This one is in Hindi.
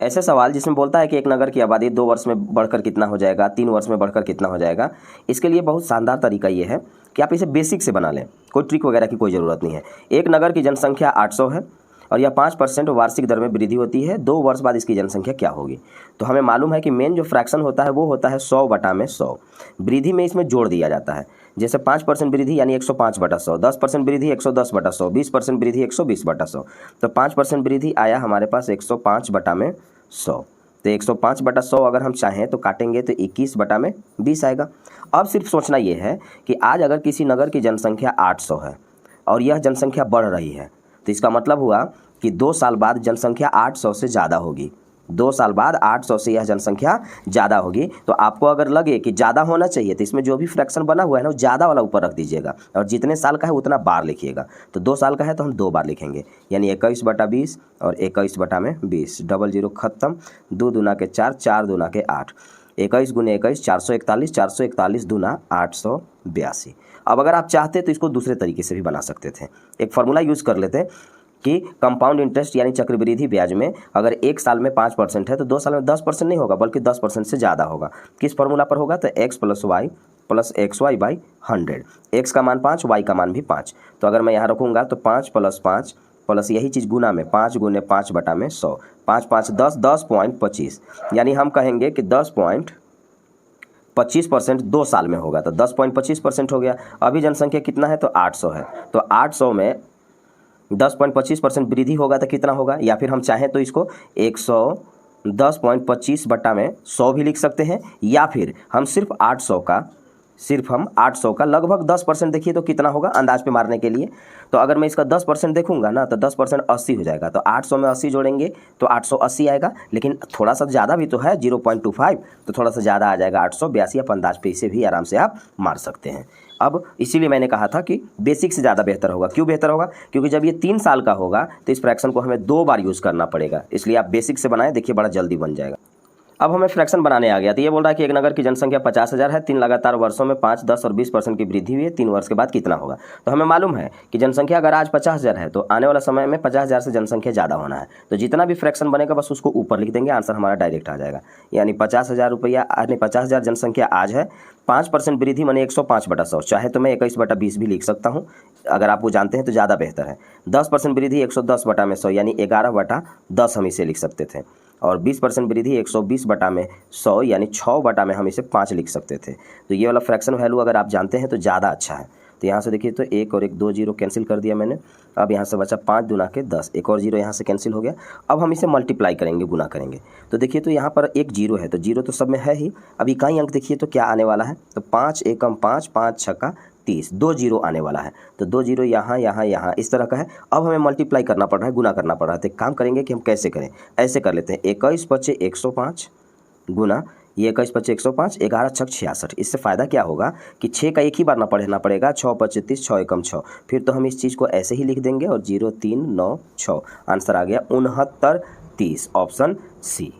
ऐसे सवाल जिसमें बोलता है कि एक नगर की आबादी 2 वर्ष में बढ़कर कितना हो जाएगा, 3 वर्ष में बढ़कर कितना हो जाएगा, इसके लिए बहुत शानदार तरीका ये है कि आप इसे बेसिक से बना लें, कोई ट्रिक वगैरह की कोई ज़रूरत नहीं है। एक नगर की जनसंख्या 800 है और यह 5% वार्षिक दर में वृद्धि होती है। 2 वर्ष बाद इसकी जनसंख्या क्या होगी? तो हमें मालूम है कि मेन जो फ्रैक्शन होता है वो होता है 100/100। वृद्धि में इसमें जोड़ दिया जाता है। जैसे 5% वृद्धि यानी 105/100, 10% वृद्धि 110/100, 20% वृद्धि 120/100। तो 5% वृद्धि आया हमारे पास 105/100। तो 105/100 अगर हम चाहें तो काटेंगे तो 21/20 आएगा। अब सिर्फ सोचना ये है कि आज अगर किसी नगर की जनसंख्या 800 है और यह जनसंख्या बढ़ रही है, तो इसका मतलब हुआ कि 2 साल बाद जनसंख्या 800 से ज़्यादा होगी। 2 साल बाद 800 से यह जनसंख्या ज़्यादा होगी। तो आपको अगर लगे कि ज़्यादा होना चाहिए तो इसमें जो भी फ्रैक्शन बना हुआ है ना वो ज़्यादा वाला ऊपर रख दीजिएगा और जितने साल का है उतना बार लिखिएगा। तो 2 साल का है तो हम 2 बार लिखेंगे, यानी 21/20 और 21/20। डबल जीरो खत्म, 2 दूना के 4, 4 दूना के 8, 21 गुने 21 441, 441 दूना 882। अब अगर आप चाहते तो इसको दूसरे तरीके से भी बना सकते थे। एक फार्मूला यूज़ कर लेते कि कंपाउंड इंटरेस्ट यानी चक्रवृद्धि ब्याज में अगर 1 साल में 5% है तो 2 साल में 10% नहीं होगा बल्कि 10% से ज़्यादा होगा। किस फार्मूला पर होगा? तो x + y + xy/100। x का मान 5, y का मान भी 5। तो अगर मैं यहाँ रखूँगा तो 5 + 5 प्लस यही चीज़ गुना में 5 गुने 5/100, 5 5 10, 10.25, यानी हम कहेंगे कि 10.25% 2 साल में होगा। तो 10.25% हो गया। अभी जनसंख्या कितना है? तो 800 है। तो 800 में 10.25% वृद्धि होगा तो कितना होगा? या फिर हम चाहें तो इसको 110.25/100 भी लिख सकते हैं, या फिर हम सिर्फ 800 का लगभग 10% देखिए तो कितना होगा अंदाज पे मारने के लिए। तो अगर मैं इसका 10% देखूंगा ना तो 10% 80 हो जाएगा। तो 800 में 80 जोड़ेंगे तो 880 आएगा, लेकिन थोड़ा सा ज़्यादा भी तो है 0.25, तो थोड़ा सा ज़्यादा आ जाएगा 882। आप अंदाज पे इसे भी आराम से आप मार सकते हैं। अब इसीलिए मैंने कहा था कि बेसिक से ज़्यादा बेहतर होगा। क्यों बेहतर होगा? क्योंकि जब ये 3 साल का होगा तो इस फ्रैक्शन को हमें 2 बार यूज़ करना पड़ेगा, इसलिए आप बेसिक से बनाएं, देखिए बड़ा जल्दी बन जाएगा। अब हमें फ्रैक्शन बनाने आ गया। तो ये बोल रहा है कि एक नगर की जनसंख्या 50,000 है, 3 लगातार वर्षों में 5, 10 और 20% की वृद्धि हुई है, 3 वर्ष के बाद कितना होगा? तो हमें मालूम है कि जनसंख्या अगर आज 50,000 है तो आने वाला समय में 50,000 से जनसंख्या ज़्यादा होना है। तो जितना भी फ्रैक्शन बनेगा बस उसको ऊपर लिख देंगे, आंसर हमारा डायरेक्ट आ जाएगा। यानी 50,000 रुपया, यानी 50,000 जनसंख्या आज है, 5% वृद्धि माने 105/100। चाहे तो मैं 21/20 भी लिख सकता हूँ, अगर आप वो जानते हैं तो ज़्यादा बेहतर है। 10% वृद्धि 110/100 यानी 11/10 हम इसे लिख सकते थे। और 20% वृद्धि 120/100 यानी 6 में हम इसे 5 लिख सकते थे। तो ये वाला फ्रैक्शन वैल्यू अगर आप जानते हैं तो ज़्यादा अच्छा है। तो यहाँ से देखिए तो 1 और 1 2 जीरो कैंसिल कर दिया मैंने। अब यहाँ से बचा 5 दूना के 10, एक और जीरो यहाँ से कैंसिल हो गया। अब हम इसे मल्टीप्लाई करेंगे, गुना करेंगे। तो देखिए तो यहाँ पर एक जीरो है, तो जीरो तो सब में है ही। अब इकाई अंक देखिए तो क्या आने वाला है? तो 5 एकम 5, 5 छक्का 30, 2 जीरो आने वाला है। तो 2 जीरो यहाँ यहाँ यहाँ इस तरह का है। अब हमें मल्टीप्लाई करना पड़ रहा है, गुना करना पड़ रहा है। तो एक काम करेंगे कि हम कैसे करें, ऐसे कर लेते हैं। 21 × 105 गुना ये 21 × 105, 11 × 66। इससे फ़ायदा क्या होगा कि 6 का एक ही बार ना पढ़ना पड़ेगा। 6 × 30, 6 एकम 6। फिर तो हम इस चीज़ को ऐसे ही लिख देंगे और 0 3 9 6 आंसर आ गया 69 30, ऑप्शन सी।